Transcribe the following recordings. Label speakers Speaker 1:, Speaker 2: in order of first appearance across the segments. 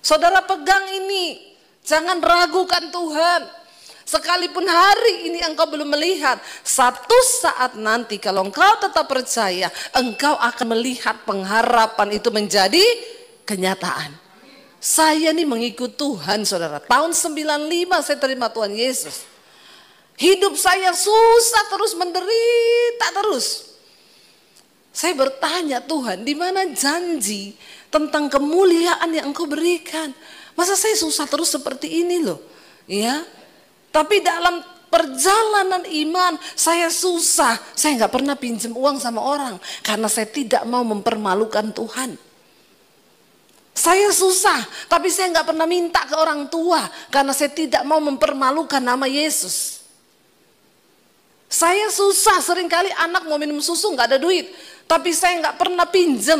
Speaker 1: Saudara pegang ini, jangan ragukan Tuhan. Sekalipun hari ini engkau belum melihat, satu saat nanti kalau engkau tetap percaya, engkau akan melihat pengharapan itu menjadi kenyataan. Saya ini mengikut Tuhan saudara. Tahun 95 saya terima Tuhan Yesus. Hidup saya susah terus, menderita terus. Saya bertanya, Tuhan, di mana janji tentang kemuliaan yang engkau berikan? Masa saya susah terus seperti ini loh. Ya. Tapi dalam perjalanan iman saya susah. Saya nggak pernah pinjam uang sama orang karena saya tidak mau mempermalukan Tuhan. Saya susah, tapi saya nggak pernah minta ke orang tua karena saya tidak mau mempermalukan nama Yesus. Saya susah, seringkali anak mau minum susu nggak ada duit, tapi saya nggak pernah pinjam.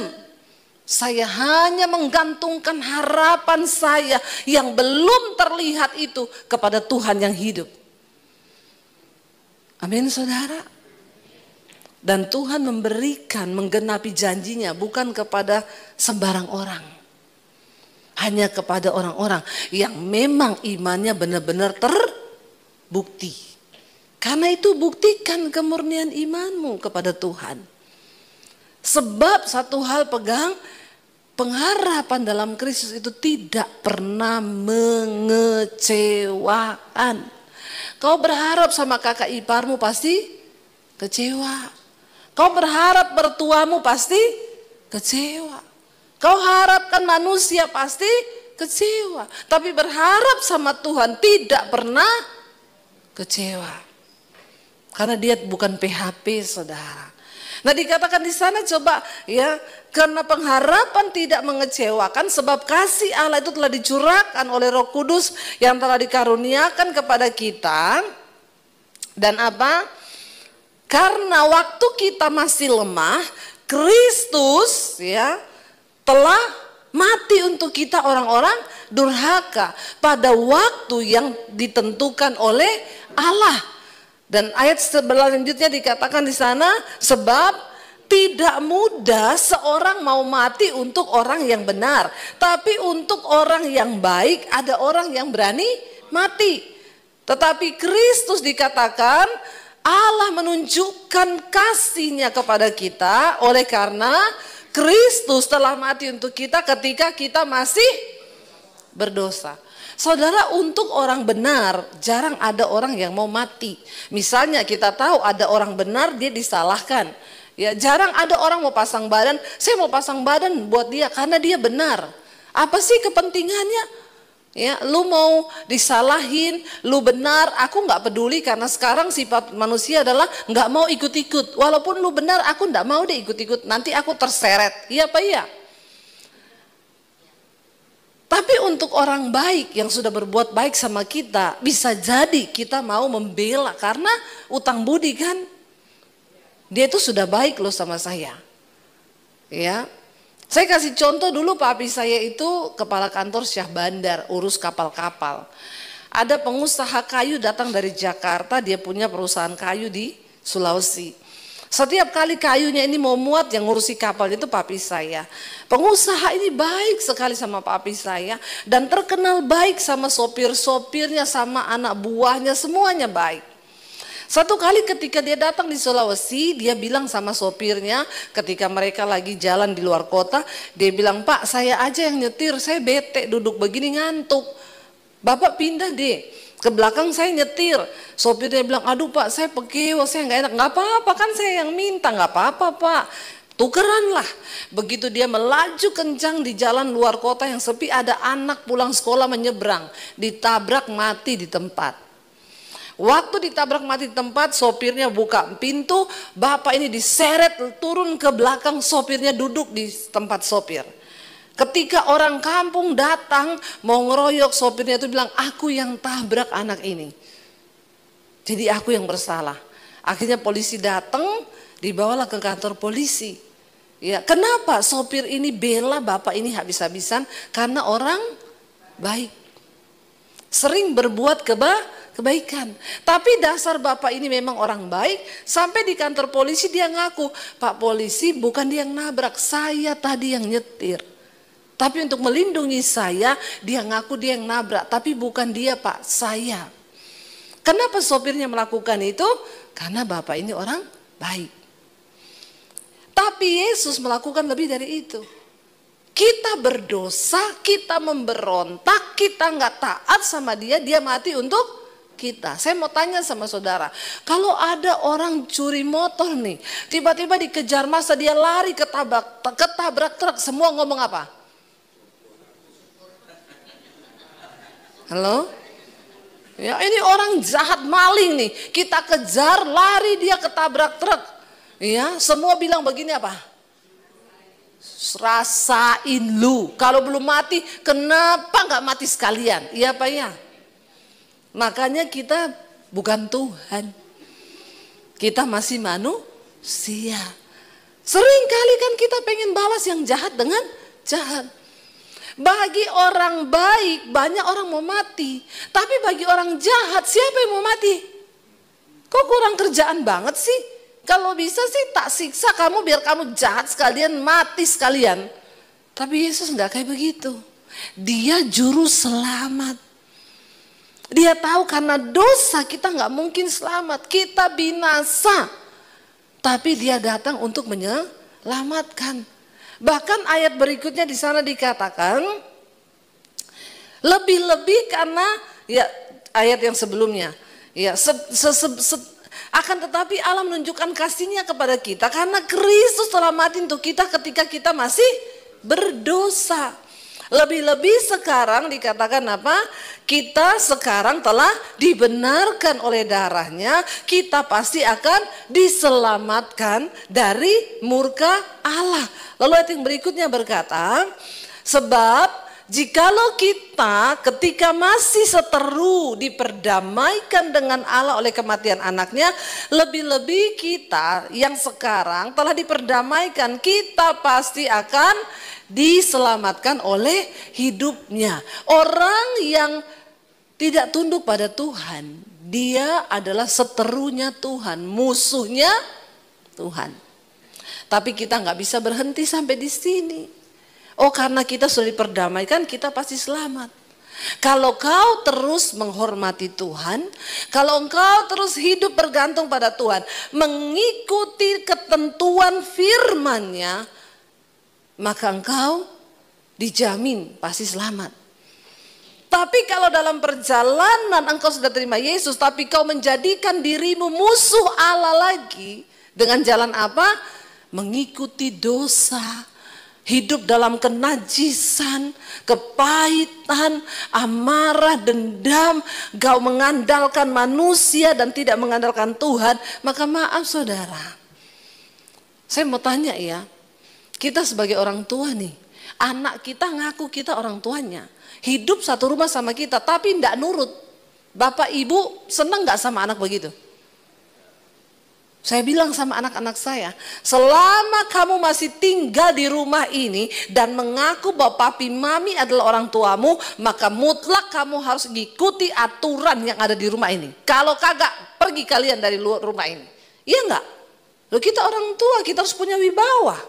Speaker 1: Saya hanya menggantungkan harapan saya yang belum terlihat itu kepada Tuhan yang hidup. Amin saudara. Dan Tuhan memberikan, menggenapi janjinya bukan kepada sembarang orang. Hanya kepada orang-orang yang memang imannya benar-benar terbukti. Karena itu buktikan kemurnian imanmu kepada Tuhan. Sebab satu hal pegang, pengharapan dalam Kristus itu tidak pernah mengecewakan. Kau berharap sama kakak iparmu pasti kecewa. Kau berharap mertuamu pasti kecewa. Kau harapkan manusia pasti kecewa. Tapi berharap sama Tuhan tidak pernah kecewa. Karena dia bukan PHP saudara. Nah dikatakan di sana coba ya, karena pengharapan tidak mengecewakan sebab kasih Allah itu telah dicurahkan oleh Roh Kudus yang telah dikaruniakan kepada kita. Dan apa? Karena waktu kita masih lemah, Kristus ya telah mati untuk kita orang-orang durhaka pada waktu yang ditentukan oleh Allah. Dan ayat selanjutnya dikatakan di sana, sebab tidak mudah seorang mau mati untuk orang yang benar, tapi untuk orang yang baik ada orang yang berani mati. Tetapi Kristus dikatakan Allah menunjukkan kasih-Nya kepada kita oleh karena Kristus telah mati untuk kita ketika kita masih berdosa. Saudara, untuk orang benar jarang ada orang yang mau mati. Misalnya kita tahu ada orang benar dia disalahkan. Ya, jarang ada orang mau pasang badan, saya mau pasang badan buat dia karena dia benar. Apa sih kepentingannya? Ya, lu mau disalahin, lu benar, aku nggak peduli karena sekarang sifat manusia adalah nggak mau ikut-ikut. Walaupun lu benar, aku nggak mau deh ikut-ikut. Nanti aku terseret. Iya apa iya? Tapi untuk orang baik yang sudah berbuat baik sama kita, bisa jadi kita mau membela karena utang budi kan. Dia itu sudah baik loh sama saya. Ya. Saya kasih contoh dulu, papi saya itu kepala kantor Syah Bandar, urus kapal-kapal. Ada pengusaha kayu datang dari Jakarta, dia punya perusahaan kayu di Sulawesi. Setiap kali kayunya ini mau muat, yang ngurusi kapal itu papi saya. Pengusaha ini baik sekali sama papi saya dan terkenal baik sama sopir-sopirnya, sama anak buahnya, semuanya baik. Satu kali ketika dia datang di Sulawesi, dia bilang sama sopirnya ketika mereka lagi jalan di luar kota, dia bilang, "Pak, saya aja yang nyetir, saya bete duduk begini ngantuk. Bapak pindah deh ke belakang, saya nyetir." Sopirnya bilang, "Aduh Pak, saya pekewo, saya nggak enak." "Nggak apa-apa, kan saya yang minta." "Nggak apa-apa Pak, tukeran lah." Begitu dia melaju kencang di jalan luar kota yang sepi, ada anak pulang sekolah menyeberang, ditabrak mati di tempat. Waktu ditabrak mati di tempat, sopirnya buka pintu, bapak ini diseret turun ke belakang, sopirnya duduk di tempat sopir. Ketika orang kampung datang mau ngeroyok, sopirnya itu bilang, "Aku yang tabrak anak ini. Jadi aku yang bersalah." Akhirnya polisi datang, dibawalah ke kantor polisi. Ya, kenapa sopir ini bela bapak ini habis-habisan? Karena orang baik. Sering berbuat kebaikan. Tapi dasar bapak ini memang orang baik. Sampai di kantor polisi dia ngaku, "Pak polisi, bukan dia yang nabrak, saya tadi yang nyetir." Tapi untuk melindungi saya, dia ngaku dia yang nabrak. Tapi bukan dia Pak, saya. Kenapa sopirnya melakukan itu? Karena Bapak ini orang baik. Tapi Yesus melakukan lebih dari itu. Kita berdosa, kita memberontak, kita nggak taat sama dia, dia mati untuk kita. Saya mau tanya sama saudara, kalau ada orang curi motor nih, tiba-tiba dikejar massa, dia lari ketabrak truk, semua ngomong apa? Halo? Ya, ini orang jahat maling nih, kita kejar, lari, dia ketabrak truk. Ya, semua bilang begini apa? Rasain lu, kalau belum mati kenapa nggak mati sekalian? Iya Pak ya. Makanya kita bukan Tuhan, kita masih manusia. Sering kali kan kita pengen balas yang jahat dengan jahat. Bagi orang baik banyak orang mau mati, tapi bagi orang jahat siapa yang mau mati? Kok kurang kerjaan banget sih? Kalau bisa sih tak siksa kamu biar kamu jahat sekalian, mati sekalian. Tapi Yesus nggak kayak begitu. Dia juru selamat. Dia tahu karena dosa kita nggak mungkin selamat, kita binasa. Tapi dia datang untuk menyelamatkan. Bahkan ayat berikutnya di sana dikatakan lebih-lebih karena ya ayat yang sebelumnya ya akan tetapi Allah menunjukkan kasih-Nya kepada kita karena Kristus telah mati untuk kita ketika kita masih berdosa. Lebih-lebih sekarang dikatakan apa? Kita sekarang telah dibenarkan oleh darah-Nya, kita pasti akan diselamatkan dari murka Allah. Lalu ayat yang berikutnya berkata, sebab jikalau kita ketika masih seteru diperdamaikan dengan Allah oleh kematian anaknya, lebih-lebih kita yang sekarang telah diperdamaikan, kita pasti akan diselamatkan oleh hidupnya. Orang yang tidak tunduk pada Tuhan, dia adalah seterunya Tuhan, musuhnya Tuhan. Tapi kita nggak bisa berhenti sampai di sini. Oh, karena kita sudah diperdamaikan, kita pasti selamat. Kalau kau terus menghormati Tuhan, kalau engkau terus hidup bergantung pada Tuhan, mengikuti ketentuan firman-Nya, maka engkau dijamin pasti selamat. Tapi kalau dalam perjalanan engkau sudah terima Yesus, tapi kau menjadikan dirimu musuh Allah lagi, dengan jalan apa? Mengikuti dosa. Hidup dalam kenajisan, kepahitan, amarah, dendam, kau mengandalkan manusia dan tidak mengandalkan Tuhan, maka maaf saudara. Saya mau tanya ya, kita sebagai orang tua nih, anak kita ngaku kita orang tuanya, hidup satu rumah sama kita tapi tidak nurut. Bapak ibu senang gak sama anak begitu? Saya bilang sama anak-anak saya, selama kamu masih tinggal di rumah ini dan mengaku bahwa papi mami adalah orang tuamu, maka mutlak kamu harus mengikuti aturan yang ada di rumah ini. Kalau kagak, pergi kalian dari luar rumah ini. Iya enggak? Loh, kita orang tua, kita harus punya wibawa.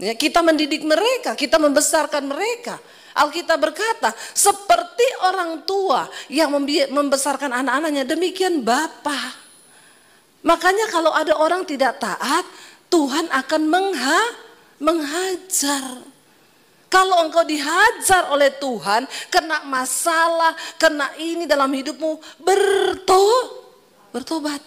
Speaker 1: Ya, kita mendidik mereka, kita membesarkan mereka. Alkitab berkata, seperti orang tua yang membesarkan anak-anaknya, demikian Bapa. Makanya kalau ada orang tidak taat, Tuhan akan menghajar. Kalau engkau dihajar oleh Tuhan, kena masalah, kena ini dalam hidupmu, bertobat.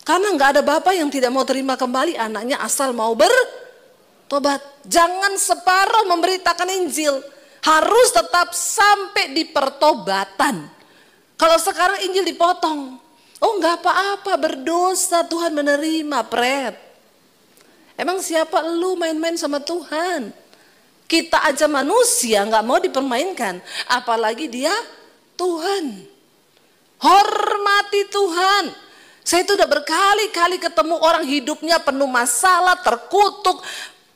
Speaker 1: Karena nggak ada bapak yang tidak mau terima kembali anaknya asal mau bertobat. Jangan separuh memberitakan Injil, harus tetap sampai di pertobatan. Kalau sekarang Injil dipotong, oh nggak apa-apa, berdosa Tuhan menerima, pret. Emang siapa lu main-main sama Tuhan? Kita aja manusia nggak mau dipermainkan, apalagi dia Tuhan. Hormati Tuhan. Saya itu udah berkali-kali ketemu orang hidupnya penuh masalah, terkutuk,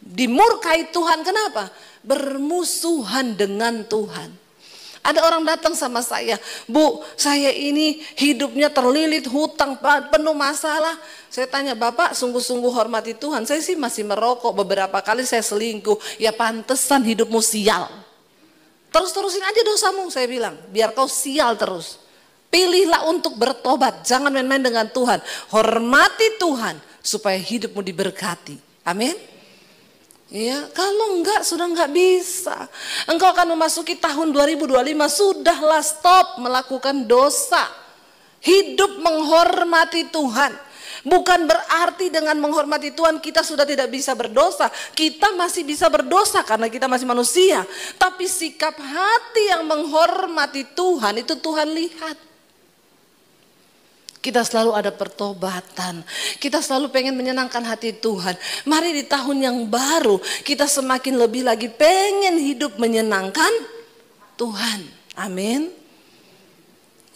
Speaker 1: dimurkai Tuhan. Kenapa? Bermusuhan dengan Tuhan. Ada orang datang sama saya, Bu, saya ini hidupnya terlilit hutang, penuh masalah. Saya tanya, Bapak sungguh-sungguh hormati Tuhan. Saya sih masih merokok, beberapa kali saya selingkuh. Ya pantesan hidupmu sial. Terus-terusin aja dosamu, saya bilang, biar kau sial terus. Pilihlah untuk bertobat, jangan main-main dengan Tuhan. Hormati Tuhan supaya hidupmu diberkati. Amin. Ya, kalau enggak sudah enggak bisa. Engkau akan memasuki tahun 2025, sudahlah stop melakukan dosa. Hidup menghormati Tuhan. Bukan berarti dengan menghormati Tuhan kita sudah tidak bisa berdosa. Kita masih bisa berdosa karena kita masih manusia. Tapi sikap hati yang menghormati Tuhan itu Tuhan lihat. Kita selalu ada pertobatan. Kita selalu pengen menyenangkan hati Tuhan. Mari di tahun yang baru kita semakin lebih lagi pengen hidup menyenangkan Tuhan. Amin.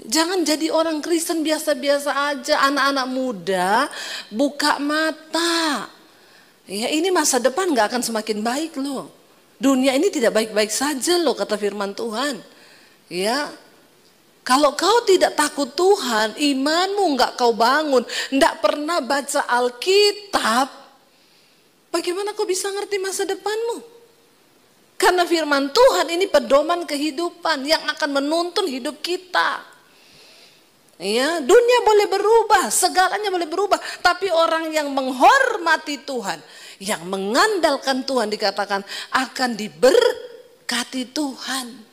Speaker 1: Jangan jadi orang Kristen biasa-biasa aja. Anak-anak muda buka mata. Ya, ini masa depan gak akan semakin baik loh. Dunia ini tidak baik-baik saja loh kata firman Tuhan. Ya. Kalau kau tidak takut Tuhan, imanmu nggak kau bangun, nggak pernah baca Alkitab, bagaimana kau bisa ngerti masa depanmu? Karena firman Tuhan ini pedoman kehidupan yang akan menuntun hidup kita. Ya, dunia boleh berubah, segalanya boleh berubah, tapi orang yang menghormati Tuhan, yang mengandalkan Tuhan dikatakan akan diberkati Tuhan.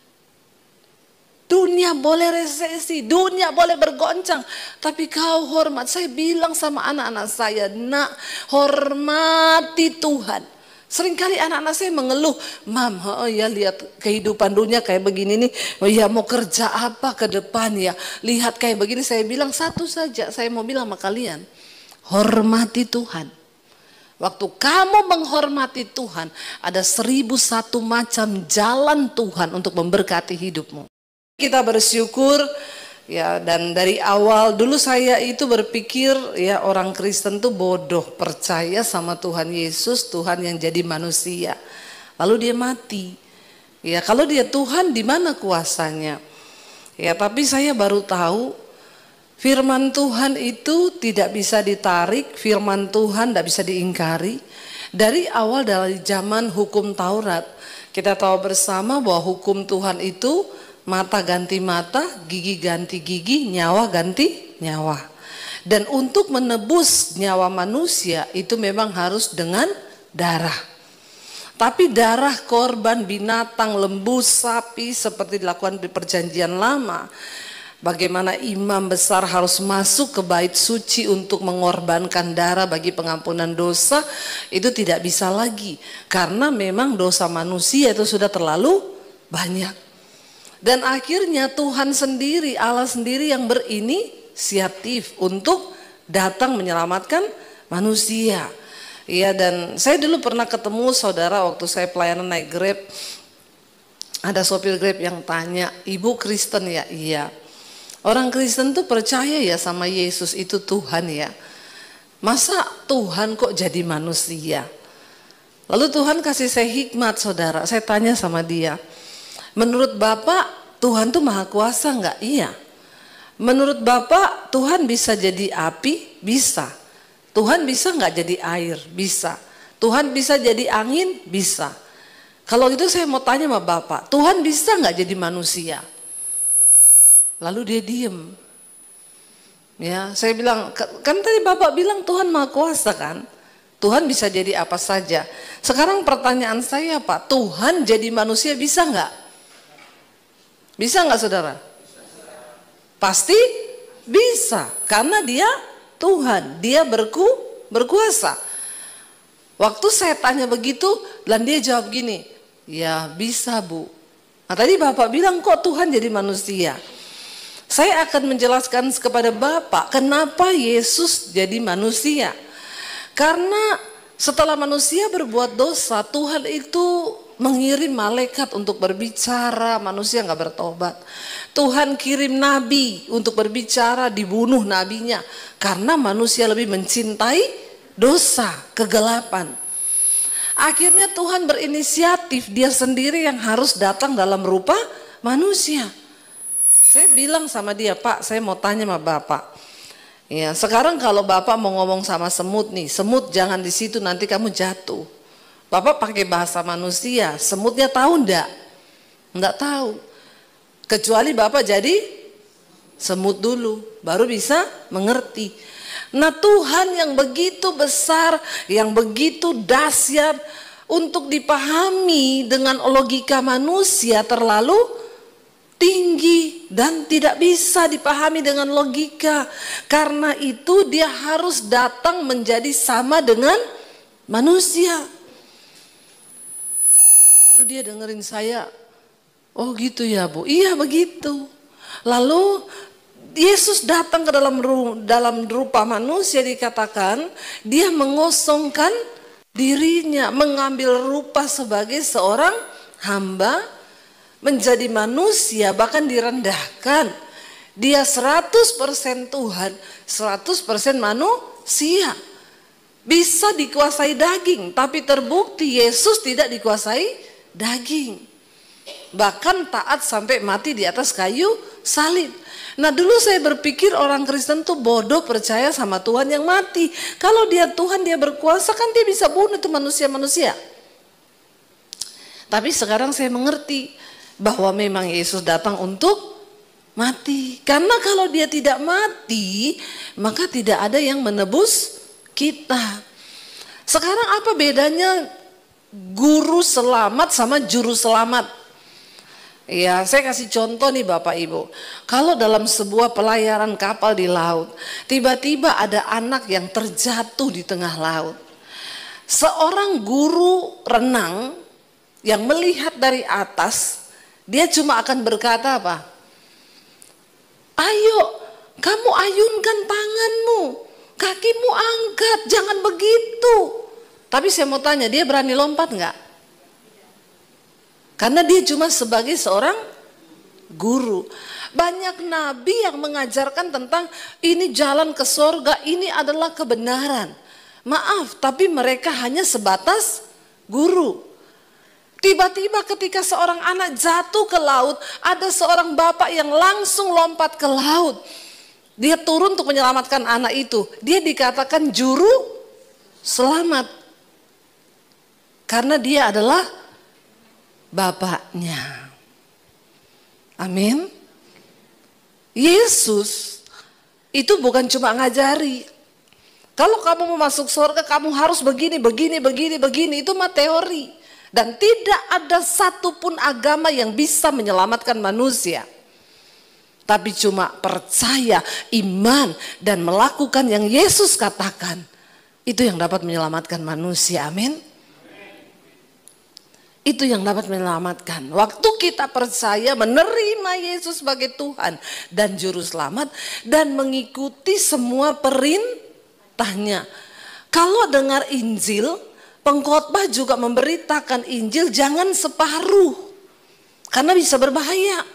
Speaker 1: Dunia boleh resesi, dunia boleh bergoncang, tapi kau hormat. Saya bilang sama anak-anak saya, nak, hormati Tuhan. Seringkali anak-anak saya mengeluh, Mam, oh ya lihat kehidupan dunia kayak begini nih, oh ya mau kerja apa ke depan ya, lihat kayak begini. Saya bilang satu saja, saya mau bilang sama kalian, hormati Tuhan. Waktu kamu menghormati Tuhan, ada 1001 macam jalan Tuhan untuk memberkati hidupmu. Kita bersyukur ya, dan dari awal dulu saya itu berpikir ya orang Kristen tuh bodoh, percaya sama Tuhan Yesus, Tuhan yang jadi manusia. Lalu dia mati. Ya kalau dia Tuhan di mana kuasanya? Ya tapi saya baru tahu firman Tuhan itu tidak bisa ditarik, firman Tuhan tidak bisa diingkari. Dari awal dari zaman hukum Taurat, kita tahu bersama bahwa hukum Tuhan itu mata ganti mata, gigi ganti gigi, nyawa ganti nyawa. Dan untuk menebus nyawa manusia itu memang harus dengan darah. Tapi darah korban binatang, lembu, sapi seperti dilakukan di perjanjian lama. Bagaimana imam besar harus masuk ke bait suci untuk mengorbankan darah bagi pengampunan dosa, itu tidak bisa lagi. Karena memang dosa manusia itu sudah terlalu banyak. Dan akhirnya Tuhan sendiri, Allah sendiri yang berinisiatif untuk datang menyelamatkan manusia. Ya, dan saya dulu pernah ketemu saudara waktu saya pelayanan naik Grab. Ada sopir Grab yang tanya, Ibu Kristen ya? Iya. Orang Kristen tuh percaya ya sama Yesus itu Tuhan ya. Masa Tuhan kok jadi manusia? Lalu Tuhan kasih saya hikmat saudara. Saya tanya sama dia, menurut Bapak Tuhan tuh maha kuasa enggak? Iya. Menurut Bapak Tuhan bisa jadi api? Bisa. Tuhan bisa enggak jadi air? Bisa. Tuhan bisa jadi angin? Bisa. Kalau gitu saya mau tanya sama Bapak, Tuhan bisa enggak jadi manusia? Lalu dia diem. Ya, saya bilang, kan tadi Bapak bilang Tuhan maha kuasa kan? Tuhan bisa jadi apa saja. Sekarang pertanyaan saya Pak, Tuhan jadi manusia bisa enggak? Bisa nggak saudara? Pasti bisa, karena dia Tuhan, dia berkuasa. Waktu saya tanya begitu, dan dia jawab gini, ya bisa Bu. Nah tadi Bapak bilang kok Tuhan jadi manusia. Saya akan menjelaskan kepada Bapak kenapa Yesus jadi manusia. Karena setelah manusia berbuat dosa, Tuhan itu mengirim malaikat untuk berbicara, manusia nggak bertobat. Tuhan kirim nabi untuk berbicara, dibunuh nabinya karena manusia lebih mencintai dosa, kegelapan. Akhirnya Tuhan berinisiatif, dia sendiri yang harus datang dalam rupa manusia. Saya bilang sama dia, Pak, saya mau tanya sama Bapak. Ya, sekarang kalau Bapak mau ngomong sama semut nih, semut jangan di situ nanti kamu jatuh. Bapak pakai bahasa manusia, semutnya tahu enggak? Enggak tahu. Kecuali Bapak jadi semut dulu, baru bisa mengerti. Nah, Tuhan yang begitu besar, yang begitu dahsyat untuk dipahami dengan logika manusia terlalu tinggi dan tidak bisa dipahami dengan logika. Karena itu dia harus datang menjadi sama dengan manusia. Lalu dia dengerin saya, oh gitu ya Bu, iya begitu. Lalu Yesus datang ke dalam rupa manusia, dikatakan dia mengosongkan dirinya, mengambil rupa sebagai seorang hamba, menjadi manusia, bahkan direndahkan. Dia 100% Tuhan, 100% manusia. Bisa dikuasai daging, tapi terbukti Yesus tidak dikuasai daging. Bahkan taat sampai mati di atas kayu salib. Nah, dulu saya berpikir orang Kristen tuh bodoh percaya sama Tuhan yang mati. Kalau dia Tuhan, dia berkuasa, kan dia bisa bunuh tuh manusia-manusia. Tapi sekarang saya mengerti bahwa memang Yesus datang untuk mati. Karena kalau dia tidak mati, maka tidak ada yang menebus kita. Sekarang apa bedanya guru selamat sama juru selamat? Ya, saya kasih contoh nih Bapak Ibu. Kalau dalam sebuah pelayaran kapal di laut, tiba-tiba ada anak yang terjatuh di tengah laut. Seorang guru renang yang melihat dari atas, dia cuma akan berkata apa? Ayo, kamu ayunkan tanganmu, kakimu angkat, jangan begitu. Tapi saya mau tanya, dia berani lompat enggak? Karena dia cuma sebagai seorang guru. Banyak nabi yang mengajarkan tentang ini jalan ke sorga, ini adalah kebenaran. Maaf, tapi mereka hanya sebatas guru. Tiba-tiba ketika seorang anak jatuh ke laut, ada seorang bapak yang langsung lompat ke laut. Dia turun untuk menyelamatkan anak itu. Dia dikatakan juru selamat. Karena dia adalah bapaknya. Amin. Yesus itu bukan cuma ngajari. Kalau kamu mau masuk surga, kamu harus begini, begini, begini, begini. Itu mah teori. Dan tidak ada satupun agama yang bisa menyelamatkan manusia. Tapi cuma percaya, iman, dan melakukan yang Yesus katakan. Itu yang dapat menyelamatkan manusia. Amin. Itu yang dapat menyelamatkan. Waktu kita percaya menerima Yesus sebagai Tuhan dan Juru Selamat dan mengikuti semua perintahnya. Kalau dengar Injil, pengkhotbah juga memberitakan Injil jangan separuh. Karena bisa berbahaya.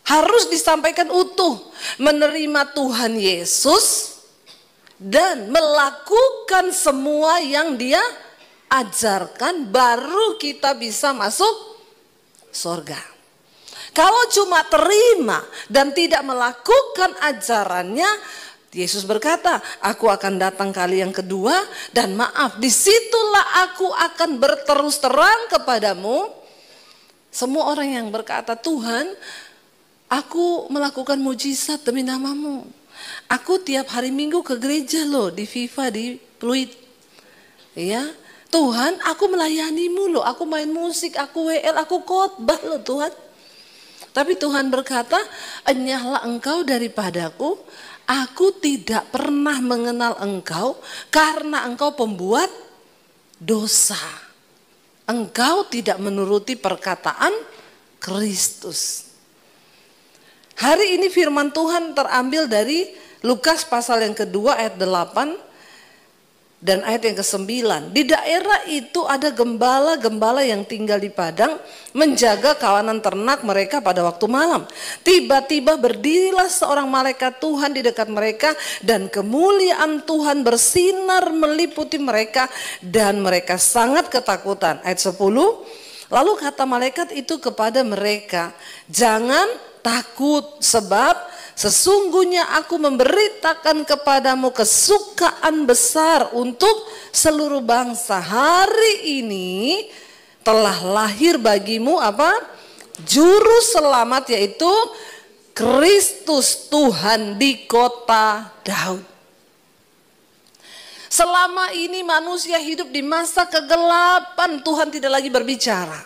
Speaker 1: Harus disampaikan utuh. Menerima Tuhan Yesus dan melakukan semua yang Dia ajarkan, baru kita bisa masuk surga. Kalau cuma terima dan tidak melakukan ajarannya, Yesus berkata, aku akan datang kali yang kedua dan maaf, disitulah aku akan berterus terang kepadamu. Semua orang yang berkata, Tuhan, aku melakukan mujizat demi namamu. Aku tiap hari Minggu ke gereja loh, di Viva, di Pluit. Ya, Tuhan, aku melayanimu loh, aku main musik, aku WL, aku khotbah loh Tuhan. Tapi Tuhan berkata, enyahlah engkau daripadaku, aku tidak pernah mengenal engkau karena engkau pembuat dosa. Engkau tidak menuruti perkataan Kristus. Hari ini firman Tuhan terambil dari Lukas pasal yang kedua ayat 8 dan ayat yang ke-9. Di daerah itu ada gembala-gembala yang tinggal di padang menjaga kawanan ternak mereka pada waktu malam. Tiba-tiba berdirilah seorang malaikat Tuhan di dekat mereka dan kemuliaan Tuhan bersinar meliputi mereka dan mereka sangat ketakutan. Ayat 10. Lalu kata malaikat itu kepada mereka, jangan takut sebab sesungguhnya aku memberitakan kepadamu kesukaan besar untuk seluruh bangsa. Hari ini telah lahir bagimu apa? Juru selamat, yaitu Kristus Tuhan di kota Daud. Selama ini manusia hidup di masa kegelapan, Tuhan tidak lagi berbicara.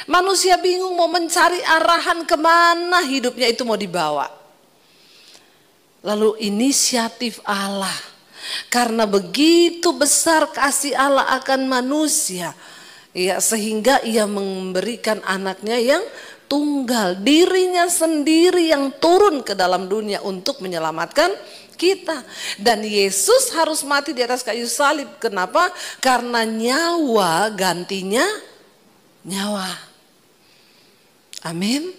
Speaker 1: Manusia bingung mau mencari arahan kemana hidupnya itu mau dibawa. Lalu inisiatif Allah, karena begitu besar kasih Allah akan manusia, ya, sehingga ia memberikan anaknya yang tunggal, dirinya sendiri yang turun ke dalam dunia untuk menyelamatkan kita. Dan Yesus harus mati di atas kayu salib. Kenapa? Karena nyawa gantinya nyawa. Amin.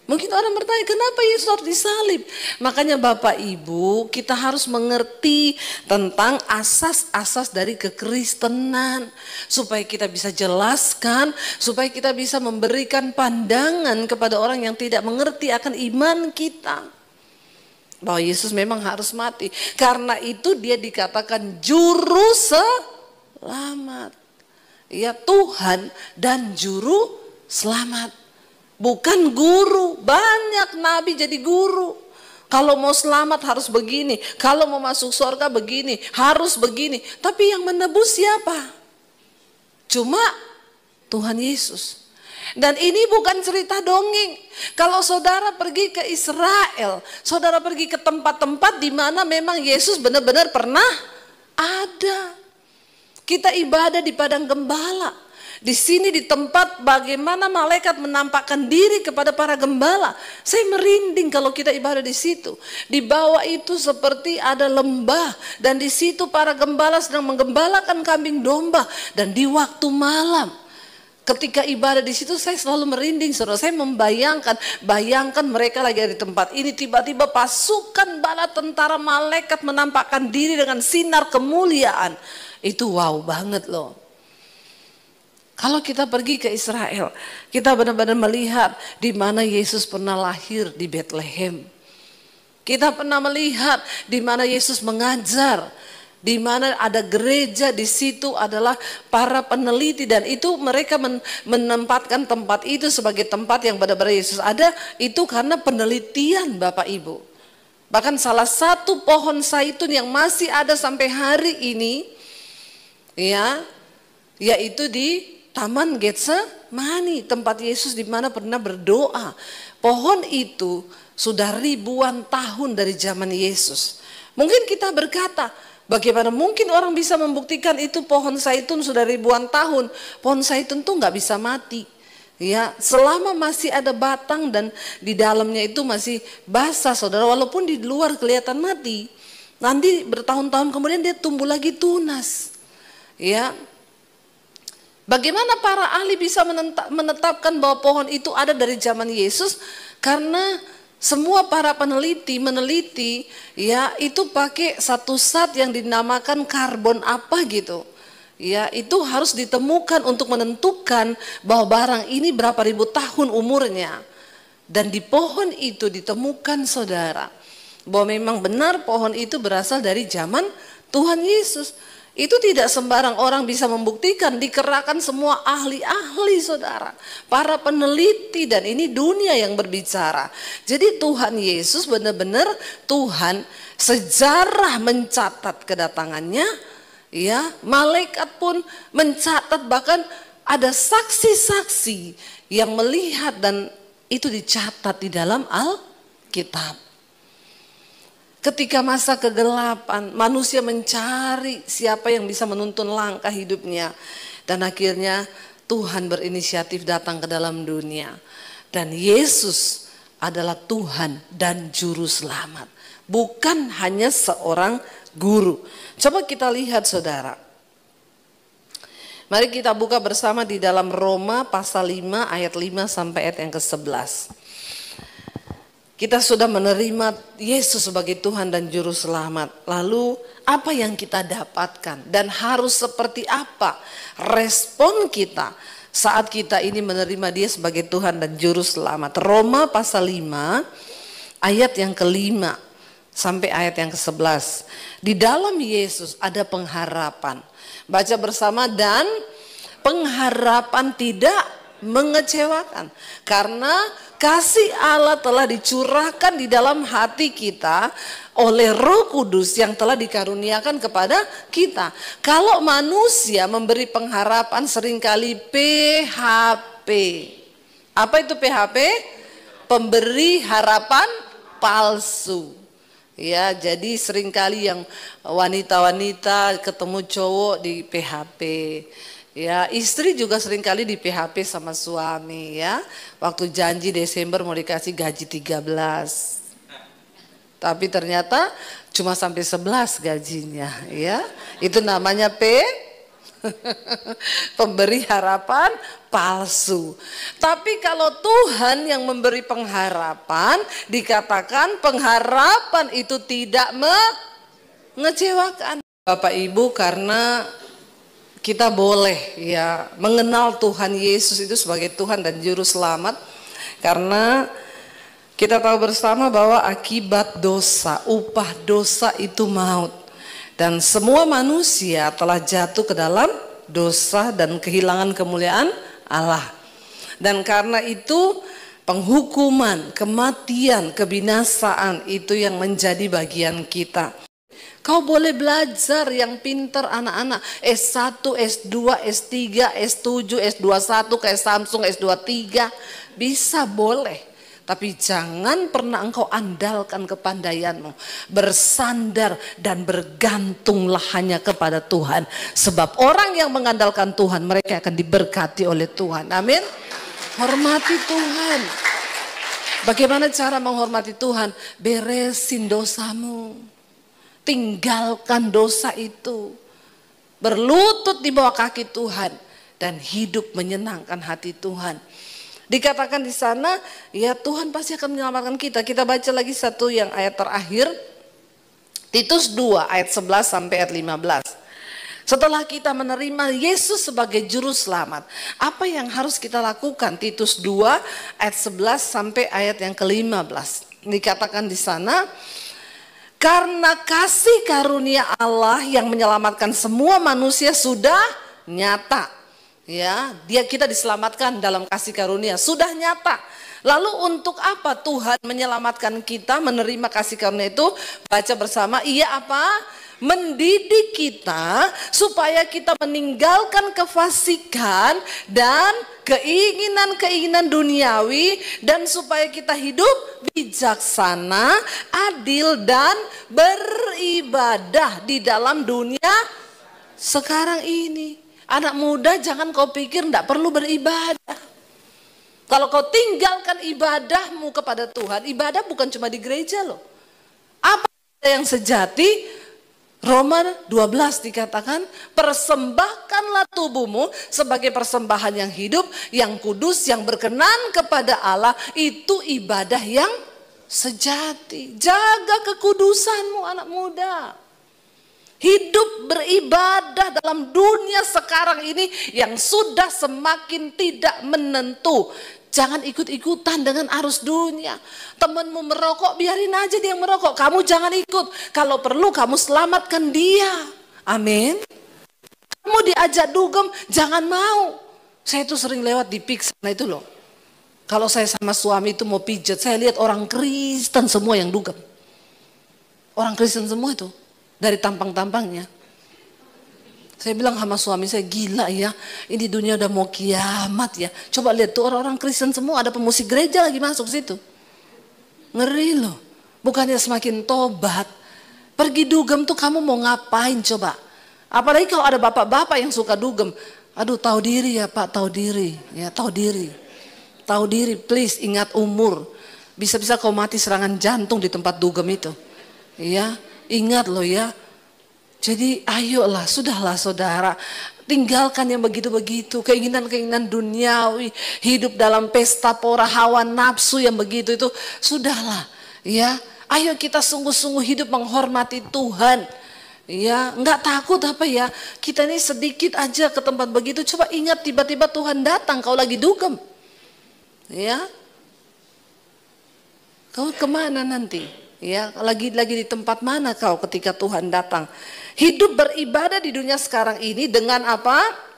Speaker 1: Mungkin orang bertanya, kenapa Yesus harus disalib? Makanya Bapak Ibu, kita harus mengerti tentang asas-asas dari kekristenan, supaya kita bisa jelaskan, supaya kita bisa memberikan pandangan kepada orang yang tidak mengerti akan iman kita, bahwa Yesus memang harus mati. Karena itu dia dikatakan juru selamat, ya, Tuhan dan juru selamat. Bukan guru. Banyak nabi jadi guru. Kalau mau selamat harus begini, kalau mau masuk surga begini, harus begini. Tapi yang menebus siapa? Cuma Tuhan Yesus. Dan ini bukan cerita dongeng. Kalau saudara pergi ke Israel, saudara pergi ke tempat-tempat di mana memang Yesus benar-benar pernah ada. Kita ibadah di padang gembala. Di sini di tempat bagaimana malaikat menampakkan diri kepada para gembala. Saya merinding kalau kita ibadah di situ. Di bawah itu seperti ada lembah, dan di situ para gembala sedang menggembalakan kambing domba. Dan di waktu malam, ketika ibadah di situ, saya selalu merinding, saudara. Saya bayangkan mereka lagi ada di tempat ini, tiba-tiba pasukan bala tentara malaikat menampakkan diri dengan sinar kemuliaan. Itu wow banget loh. Kalau kita pergi ke Israel, kita benar-benar melihat di mana Yesus pernah lahir di Bethlehem. Kita pernah melihat di mana Yesus mengajar, di mana ada gereja, di situ adalah para peneliti, dan itu mereka menempatkan tempat itu sebagai tempat yang benar-benar Yesus ada, itu karena penelitian Bapak Ibu. Bahkan salah satu pohon zaitun yang masih ada sampai hari ini, ya, yaitu di Taman Getsemani, tempat Yesus di mana pernah berdoa. Pohon itu sudah ribuan tahun dari zaman Yesus. Mungkin kita berkata, bagaimana mungkin orang bisa membuktikan itu pohon zaitun sudah ribuan tahun? Pohon zaitun tuh nggak bisa mati. Ya, selama masih ada batang dan di dalamnya itu masih basah, saudara, walaupun di luar kelihatan mati, nanti bertahun-tahun kemudian dia tumbuh lagi tunas. Ya. Bagaimana para ahli bisa menetapkan bahwa pohon itu ada dari zaman Yesus? Karena semua para meneliti, ya, itu pakai satu zat yang dinamakan karbon apa gitu. Ya, itu harus ditemukan untuk menentukan bahwa barang ini berapa ribu tahun umurnya. Dan di pohon itu ditemukan, saudara, bahwa memang benar pohon itu berasal dari zaman Tuhan Yesus. Itu tidak sembarang orang bisa membuktikan, dikerahkan semua ahli-ahli, saudara, para peneliti, dan ini dunia yang berbicara. Jadi Tuhan Yesus benar-benar Tuhan, sejarah mencatat kedatangannya, ya, malaikat pun mencatat, bahkan ada saksi-saksi yang melihat, dan itu dicatat di dalam Alkitab. Ketika masa kegelapan, manusia mencari siapa yang bisa menuntun langkah hidupnya. Dan akhirnya Tuhan berinisiatif datang ke dalam dunia. Dan Yesus adalah Tuhan dan Juru Selamat. Bukan hanya seorang guru. Coba kita lihat, saudara. Mari kita buka bersama di dalam Roma pasal 5 ayat 5 sampai ayat yang ke-11. Kita sudah menerima Yesus sebagai Tuhan dan Juru Selamat. Lalu apa yang kita dapatkan dan harus seperti apa respon kita saat kita ini menerima Dia sebagai Tuhan dan Juru Selamat. Roma pasal 5 ayat yang ke-5 sampai ayat yang ke-11. Di dalam Yesus ada pengharapan. Baca bersama, dan pengharapan tidak mengecewakan. Karena kasih Allah telah dicurahkan di dalam hati kita oleh Roh Kudus yang telah dikaruniakan kepada kita. Kalau manusia memberi pengharapan seringkali PHP. Apa itu PHP? Pemberi harapan palsu. Ya, jadi seringkali yang wanita-wanita ketemu cowok di PHP. Ya, istri juga seringkali di PHP sama suami ya. Waktu janji Desember mau dikasih gaji 13. Tapi ternyata cuma sampai 11 gajinya ya. Itu namanya pemberi harapan palsu. Tapi kalau Tuhan yang memberi pengharapan, dikatakan pengharapan itu tidak mengecewakan. Bapak Ibu, karena kita boleh ya mengenal Tuhan Yesus itu sebagai Tuhan dan Juru Selamat, karena kita tahu bersama bahwa akibat dosa, upah dosa itu maut. Dan semua manusia telah jatuh ke dalam dosa dan kehilangan kemuliaan Allah. Dan karena itu penghukuman, kematian, kebinasaan itu yang menjadi bagian kita. Kau boleh belajar yang pintar anak-anak, S1, S2, S3, S7, S21, kayak Samsung, S23, bisa boleh. Tapi jangan pernah engkau andalkan kepandaianmu. Bersandar dan bergantunglah hanya kepada Tuhan. Sebab orang yang mengandalkan Tuhan, mereka akan diberkati oleh Tuhan. Amin. Hormati Tuhan. Bagaimana cara menghormati Tuhan? Beresin dosamu. Tinggalkan dosa itu. Berlutut di bawah kaki Tuhan. Dan hidup menyenangkan hati Tuhan. Dikatakan di sana, ya Tuhan pasti akan menyelamatkan kita. Kita baca lagi satu yang ayat terakhir. Titus 2 ayat 11 sampai ayat 15. Setelah kita menerima Yesus sebagai Juru Selamat, apa yang harus kita lakukan? Titus 2 ayat 11 sampai ayat yang ke-15. Dikatakan di sana, karena kasih karunia Allah yang menyelamatkan semua manusia sudah nyata. Ya, kita diselamatkan dalam kasih karunia, sudah nyata. Lalu untuk apa Tuhan menyelamatkan kita, menerima kasih karunia itu? Baca bersama, Ia apa? Mendidik kita supaya kita meninggalkan kefasikan dan keinginan-keinginan duniawi, dan supaya kita hidup bijaksana, adil, dan beribadah di dalam dunia sekarang ini. Anak muda, jangan kau pikir tidak perlu beribadah. Kalau kau tinggalkan ibadahmu kepada Tuhan, ibadah bukan cuma di gereja loh. Apa yang sejati? Roma 12 dikatakan, persembahkanlah tubuhmu sebagai persembahan yang hidup, yang kudus, yang berkenan kepada Allah. Itu ibadah yang sejati. Jaga kekudusanmu anak muda. Hidup beribadah dalam dunia sekarang ini yang sudah semakin tidak menentu. Jangan ikut-ikutan dengan arus dunia. Temanmu merokok, biarin aja dia merokok. Kamu jangan ikut. Kalau perlu kamu selamatkan dia. Amin. Kamu diajak dugem, jangan mau. Saya itu sering lewat di Pik sana itu loh. Kalau saya sama suami itu mau pijat, saya lihat orang Kristen semua yang dugem. Orang Kristen semua itu. Dari tampang-tampangnya. Saya bilang sama suami saya, gila ya, ini dunia udah mau kiamat ya. Coba lihat tuh orang-orang Kristen semua, ada pemusik gereja lagi masuk situ. Ngeri loh. Bukannya semakin tobat. Pergi dugem tuh kamu mau ngapain coba? Apalagi kalau ada bapak-bapak yang suka dugem. Aduh, tahu diri ya Pak, tahu diri. Ya, tahu diri. Tahu diri, please, ingat umur. Bisa-bisa kau mati serangan jantung di tempat dugem itu. Iya. Ingat loh ya, jadi ayolah, sudahlah saudara, tinggalkan yang begitu-begitu, keinginan-keinginan duniawi, hidup dalam pesta pora hawa nafsu yang begitu itu, sudahlah ya. Ayo kita sungguh-sungguh hidup menghormati Tuhan. Ya, nggak takut apa ya? Kita ini sedikit aja ke tempat begitu. Coba ingat tiba-tiba Tuhan datang, kau lagi dugem. Ya, kau kemana nanti? Ya, lagi di tempat mana kau ketika Tuhan datang? Hidup beribadah di dunia sekarang ini dengan apa?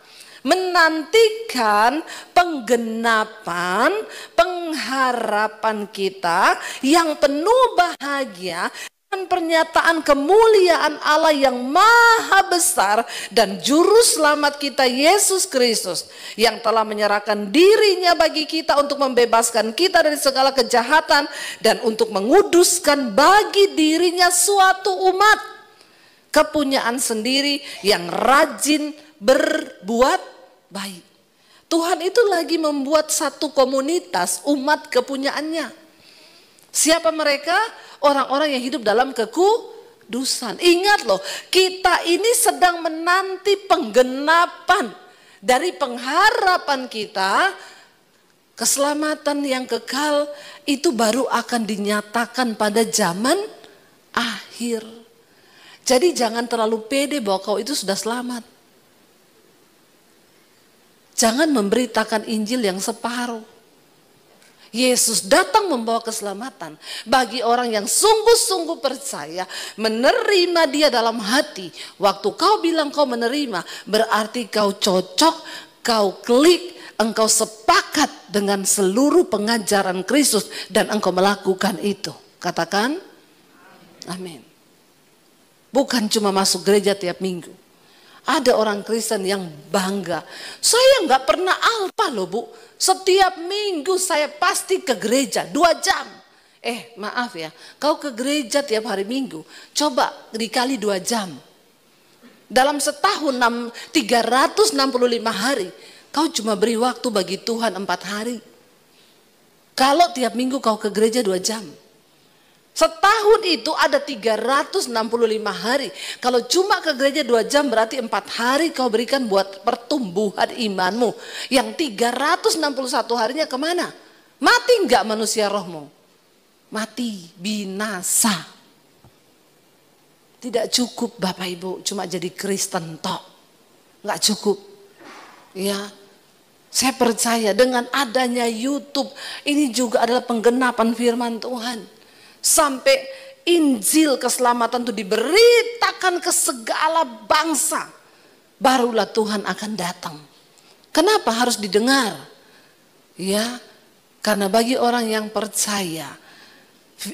Speaker 1: Menantikan penggenapan pengharapan kita yang penuh bahagia dan pernyataan kemuliaan Allah yang maha besar dan juru selamat kita Yesus Kristus yang telah menyerahkan dirinya bagi kita untuk membebaskan kita dari segala kejahatan dan untuk menguduskan bagi dirinya suatu umat kepunyaan sendiri yang rajin berbuat baik. Tuhan itu lagi membuat satu komunitas umat kepunyaannya. Siapa mereka? Orang-orang yang hidup dalam kekudusan. Ingat loh, kita ini sedang menanti penggenapan dari pengharapan kita. Keselamatan yang kekal itu baru akan dinyatakan pada zaman akhir. Jadi jangan terlalu pede bahwa kau itu sudah selamat. Jangan memberitakan Injil yang separuh. Yesus datang membawa keselamatan bagi orang yang sungguh-sungguh percaya, menerima dia dalam hati. Waktu kau bilang kau menerima, berarti kau cocok, kau klik, engkau sepakat dengan seluruh pengajaran Kristus dan engkau melakukan itu. Katakan amin. Bukan cuma masuk gereja tiap minggu. Ada orang Kristen yang bangga. Saya nggak pernah alpa loh Bu. Setiap minggu saya pasti ke gereja 2 jam. Maaf ya, kau ke gereja tiap hari minggu. Coba dikali 2 jam. Dalam setahun 365 hari. Kau cuma beri waktu bagi Tuhan 4 hari. Kalau tiap minggu kau ke gereja 2 jam. Setahun itu ada 365 hari. Kalau cuma ke gereja 2 jam berarti 4 hari kau berikan buat pertumbuhan imanmu. Yang 361 harinya kemana? Mati enggak manusia rohmu? Mati, binasa. Tidak cukup Bapak Ibu cuma jadi Kristen tok. Enggak cukup. Ya. Saya percaya dengan adanya YouTube ini juga adalah penggenapan firman Tuhan. Sampai Injil keselamatan itu diberitakan ke segala bangsa, barulah Tuhan akan datang. Kenapa harus didengar? Ya, karena bagi orang yang percaya,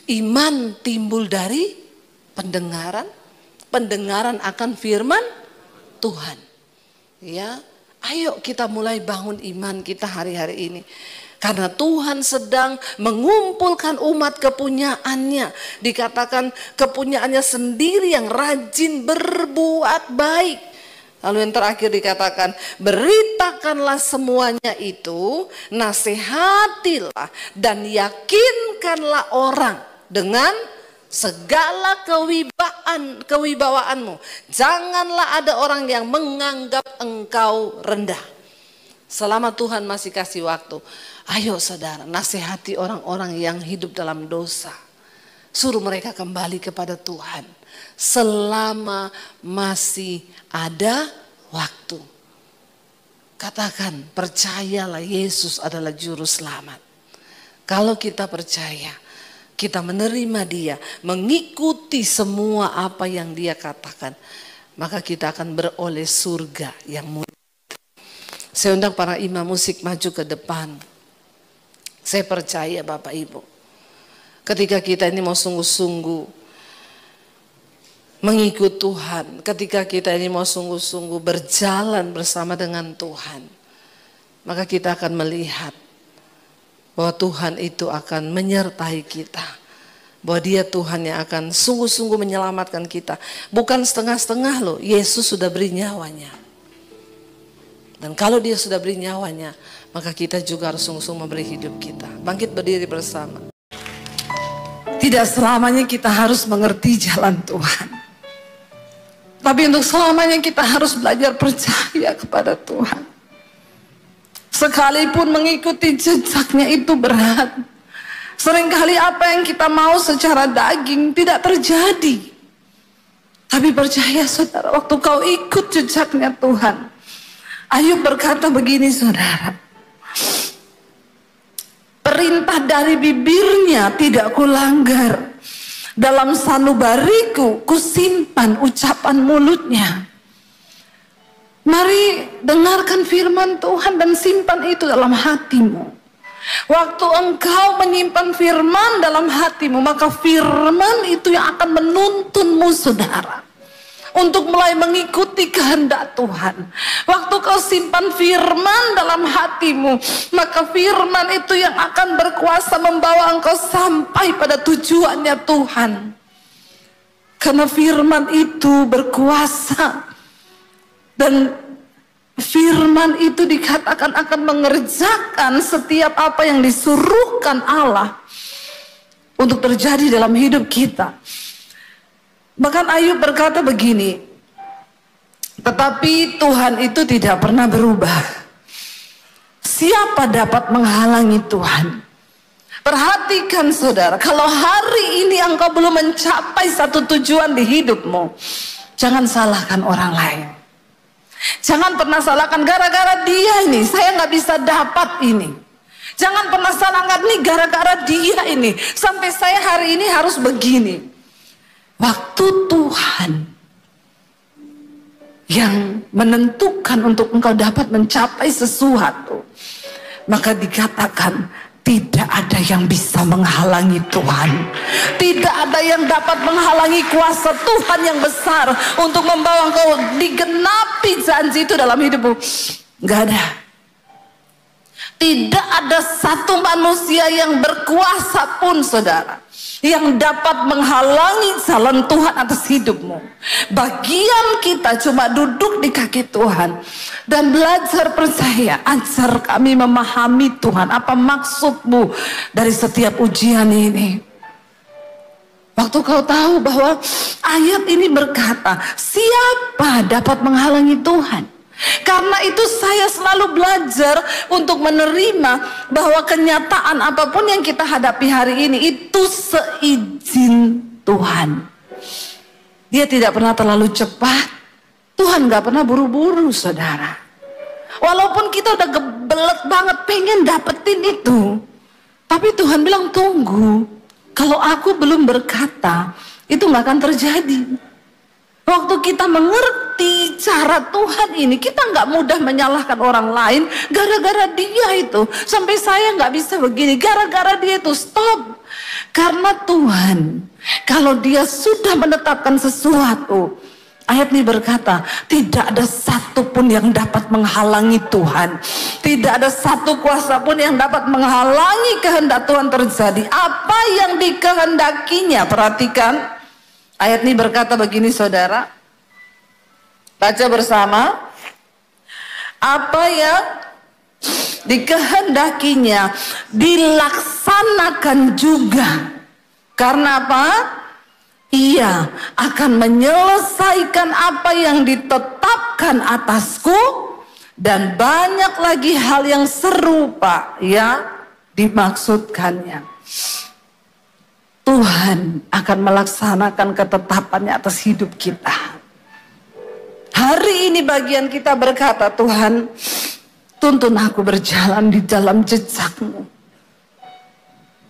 Speaker 1: iman timbul dari pendengaran, pendengaran akan firman Tuhan. Ya, ayo kita mulai bangun iman kita hari-hari ini. Karena Tuhan sedang mengumpulkan umat kepunyaannya. Dikatakan kepunyaannya sendiri yang rajin berbuat baik. Lalu yang terakhir dikatakan, beritakanlah semuanya itu, nasihatilah dan yakinkanlah orang dengan segala kewibawaanmu. Janganlah ada orang yang menganggap engkau rendah. Selama Tuhan masih kasih waktu, ayo saudara, nasihati orang-orang yang hidup dalam dosa. Suruh mereka kembali kepada Tuhan. Selama masih ada waktu. Katakan, percayalah Yesus adalah juru selamat. Kalau kita percaya, kita menerima dia, mengikuti semua apa yang dia katakan, maka kita akan beroleh surga yang mulia. Saya undang para imam musik maju ke depan. Saya percaya Bapak Ibu, ketika kita ini mau sungguh-sungguh mengikut Tuhan, ketika kita ini mau sungguh-sungguh berjalan bersama dengan Tuhan, maka kita akan melihat bahwa Tuhan itu akan menyertai kita. Bahwa dia Tuhan yang akan sungguh-sungguh menyelamatkan kita. Bukan setengah-setengah loh, Yesus sudah beri nyawanya. Dan kalau dia sudah beri nyawanya, maka kita juga harus sungguh-sungguh memberi hidup kita. Bangkit berdiri bersama. Tidak selamanya kita harus mengerti jalan Tuhan. Tapi untuk selamanya kita harus belajar percaya kepada Tuhan. Sekalipun mengikuti jejaknya itu berat. Seringkali apa yang kita mau secara daging tidak terjadi. Tapi percaya saudara, waktu kau ikut jejaknya Tuhan, Ayub berkata begini saudara, perintah dari bibirnya tidak kulanggar, dalam sanubariku kusimpan ucapan mulutnya. Mari dengarkan firman Tuhan dan simpan itu dalam hatimu. Waktu engkau menyimpan firman dalam hatimu, maka firman itu yang akan menuntunmu saudara, untuk mulai mengikuti kehendak Tuhan. Waktu kau simpan firman dalam hatimu, maka firman itu yang akan berkuasa membawa engkau sampai pada tujuannya Tuhan. Karena firman itu berkuasa. Dan firman itu dikatakan akan mengerjakan setiap apa yang disuruhkan Allah untuk terjadi dalam hidup kita. Bahkan Ayub berkata begini, tetapi Tuhan itu tidak pernah berubah. Siapa dapat menghalangi Tuhan? Perhatikan saudara, kalau hari ini engkau belum mencapai satu tujuan di hidupmu, jangan salahkan orang lain. Jangan pernah salahkan gara-gara dia ini saya nggak bisa dapat ini. Jangan pernah salahkan nih gara-gara dia ini sampai saya hari ini harus begini. Waktu Tuhan yang menentukan untuk engkau dapat mencapai sesuatu, maka dikatakan tidak ada yang bisa menghalangi Tuhan. Tidak ada yang dapat menghalangi kuasa Tuhan yang besar untuk membawa engkau digenapi janji itu dalam hidupmu. Gak ada. Tidak ada satu manusia yang berkuasa pun saudara, yang dapat menghalangi jalan Tuhan atas hidupmu. Bagian kita cuma duduk di kaki Tuhan dan belajar percaya. Ajar kami memahami Tuhan, apa maksudmu dari setiap ujian ini. Waktu kau tahu bahwa ayat ini berkata, siapa dapat menghalangi Tuhan? Karena itu saya selalu belajar untuk menerima bahwa kenyataan apapun yang kita hadapi hari ini itu seizin Tuhan. Dia tidak pernah terlalu cepat. Tuhan gak pernah buru-buru saudara. Walaupun kita udah gebelet banget pengen dapetin itu, tapi Tuhan bilang tunggu. Kalau aku belum berkata, itu gak akan terjadi. Waktu kita mengerti cara Tuhan ini, kita nggak mudah menyalahkan orang lain gara-gara dia itu. Sampai saya nggak bisa begini, gara-gara dia itu stop. Karena Tuhan, kalau dia sudah menetapkan sesuatu, ayat ini berkata, tidak ada satu pun yang dapat menghalangi Tuhan. Tidak ada satu kuasa pun yang dapat menghalangi kehendak Tuhan terjadi. Apa yang dikehendakinya, perhatikan. Ayat ini berkata begini saudara, baca bersama. Apa yang dikehendakinya dilaksanakan juga. Karena apa? Ia akan menyelesaikan apa yang ditetapkan atasku, dan banyak lagi hal yang serupa yang dimaksudkannya. Tuhan akan melaksanakan ketetapannya atas hidup kita. Hari ini bagian kita berkata, Tuhan, tuntun aku berjalan di dalam jejak-Mu.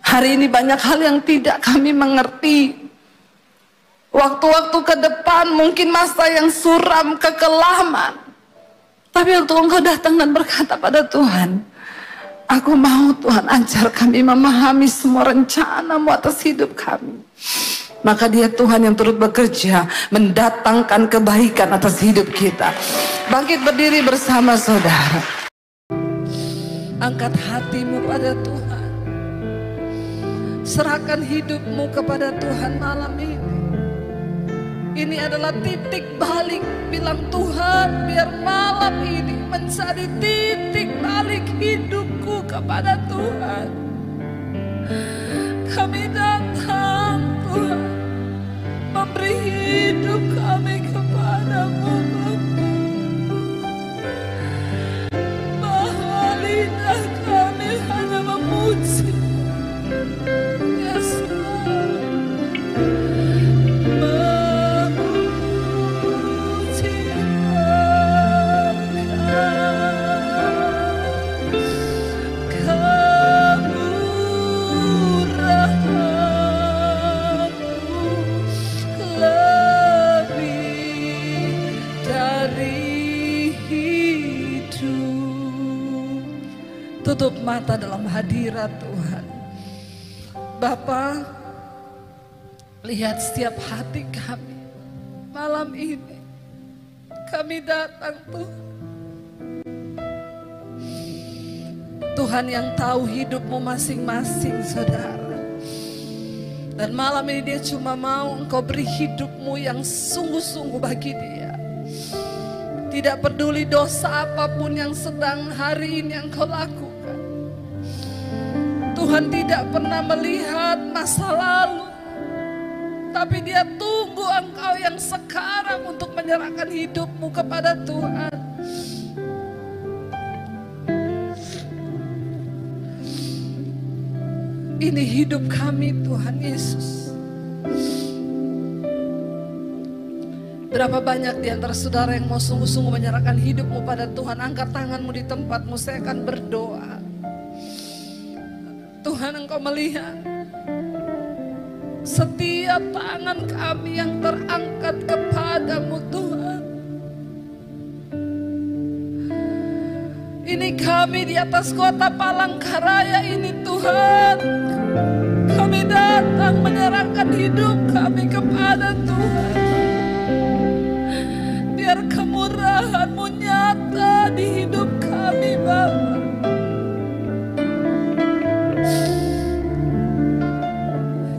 Speaker 1: Hari ini banyak hal yang tidak kami mengerti. Waktu-waktu ke depan mungkin masa yang suram, kekelaman. Tapi waktu Engkau datang dan berkata pada Tuhan, aku mau Tuhan ajar kami memahami semua rencana-Mu atas hidup kami. Maka dia Tuhan yang turut bekerja mendatangkan kebaikan atas hidup kita. Bangkit berdiri bersama saudara. Angkat hatimu pada Tuhan. Serahkan hidupmu kepada Tuhan malam ini. Ini adalah titik balik. Bilang Tuhan, biar malam ini menjadi titik balik hidupku kepada Tuhan. Kami datang Tuhan, memberi hidup kami kepada-Mu Bapa. Bahwa lidah kami hanya memuji. Yes, Lord.
Speaker 2: tutup mata dalam hadirat Tuhan. Bapa, lihat setiap hati kami malam ini. Kami datang Tuhan. Tuhan yang tahu hidupmu masing-masing saudara. Dan malam ini dia cuma mau Engkau beri hidupmu yang sungguh-sungguh bagi dia. Tidak peduli dosa apapun yang sedang hari ini Engkau lakukan. Tuhan tidak pernah melihat masa lalu, tapi dia tunggu Engkau yang sekarang untuk menyerahkan hidupmu kepada Tuhan. Ini hidup kami Tuhan Yesus. Berapa banyak di antara saudara yang mau sungguh-sungguh menyerahkan hidupmu pada Tuhan? Angkat tanganmu di tempatmu, saya akan berdoa. Tuhan, Engkau melihat setiap tangan kami yang terangkat kepadamu Tuhan. Ini kami di atas kota Palangkaraya ini Tuhan. Kami datang menyerahkan hidup kami kepada Tuhan. Biar kemurahan-Mu nyata di hidup kami Bapa.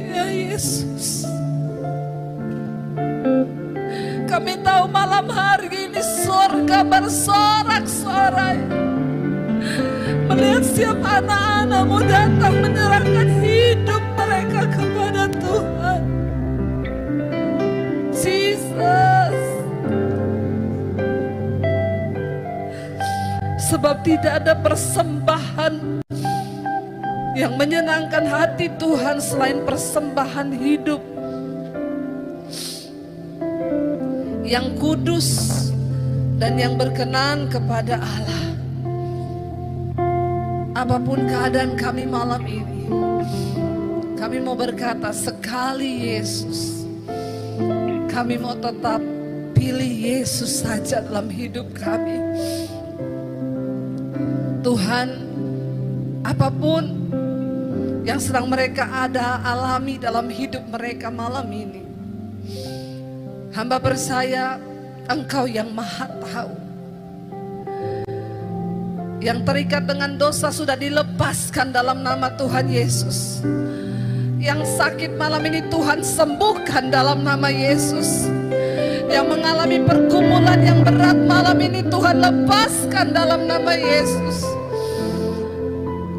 Speaker 2: Ya Yesus, kami tahu malam hari ini surga bersorak-sorai melihat setiap anak-anak-Mu datang menyerahkan hidup mereka kepada Tuhan. Jesus, sebab tidak ada persembahan yang menyenangkan hati Tuhan selain persembahan hidup yang kudus dan yang berkenan kepada Allah. Apapun keadaan kami malam ini, kami mau berkata sekali Yesus, kami mau tetap pilih Yesus saja dalam hidup kami. Tuhan, apapun yang sedang mereka alami dalam hidup mereka malam ini, hamba percaya Engkau yang Maha Tahu. Yang terikat dengan dosa sudah dilepaskan dalam nama Tuhan Yesus. Yang sakit malam ini Tuhan sembuhkan dalam nama Yesus. Yang mengalami pergumulan yang berat malam ini Tuhan lepaskan dalam nama Yesus.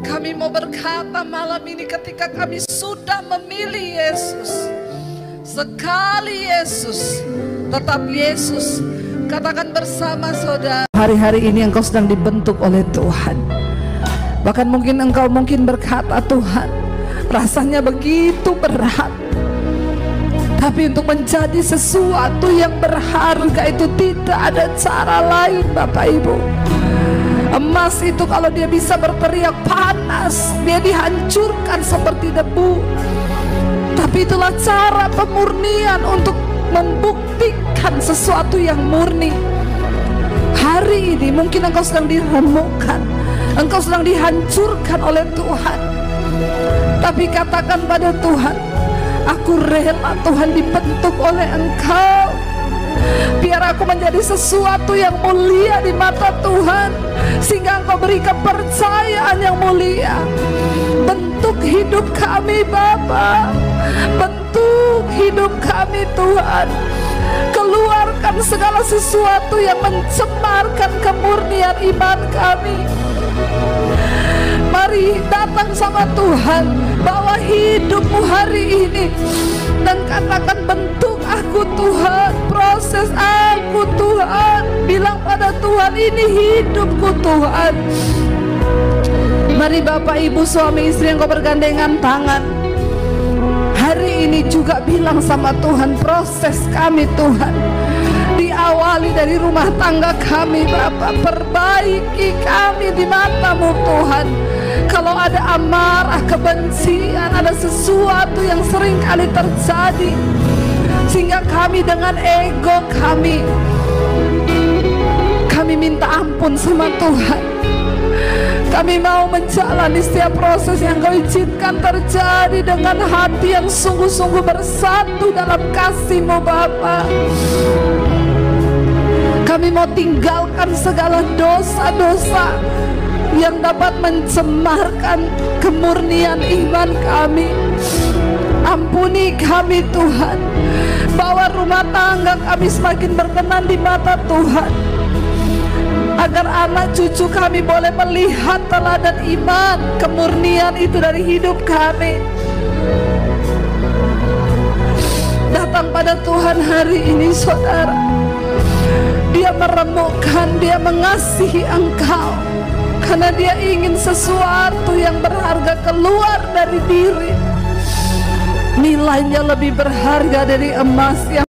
Speaker 2: Kami mau berkata malam ini ketika kami sudah memilih Yesus, sekali Yesus, tetap Yesus. Katakan bersama saudara, hari-hari ini engkau sedang dibentuk oleh Tuhan. Bahkan engkau berkata, Tuhan, rasanya begitu berat. Tapi untuk menjadi sesuatu yang berharga itu tidak ada cara lain Bapak Ibu. Emas itu kalau dia bisa berteriak panas, dia dihancurkan seperti debu. Tapi itulah cara pemurnian untuk membuktikan sesuatu yang murni. Hari ini mungkin engkau sedang diremukkan, engkau sedang dihancurkan oleh Tuhan. Tapi katakan pada Tuhan, aku rela Tuhan dibentuk oleh Engkau. Biar aku menjadi sesuatu yang mulia di mata Tuhan, sehingga Engkau beri kepercayaan yang mulia. Bentuk hidup kami Bapa, bentuk hidup kami Tuhan. Keluarkan segala sesuatu yang mencemarkan kemurnian iman kami. Mari datang sama Tuhan, bawa hidupmu hari ini dan katakan, bentuk aku Tuhan, proses aku Tuhan. Bilang pada Tuhan, ini hidupku Tuhan. Mari Bapak Ibu suami istri yang kau bergandengan tangan, hari ini juga bilang sama Tuhan, proses kami Tuhan diawali dari rumah tangga kami Bapak. Perbaiki kami di mata-Mu Tuhan. Kalau ada amarah, kebencian, ada sesuatu yang sering kali terjadi, sehingga kami dengan ego kami minta ampun sama Tuhan. Kami mau menjalani setiap proses yang Kau izinkan terjadi dengan hati yang sungguh-sungguh bersatu dalam kasih-Mu Bapa. Kami mau tinggalkan segala dosa-dosa yang dapat mencemarkan kemurnian iman kami. Ampuni kami Tuhan, bawa rumah tangga kami semakin berkenan di mata Tuhan, agar anak cucu kami boleh melihat teladan iman, kemurnian itu dari hidup kami. Datang pada Tuhan hari ini saudara, dia meremukkan, dia mengasihi engkau, karena dia ingin sesuatu yang berharga keluar dari diri. Nilainya lebih berharga dari emas yang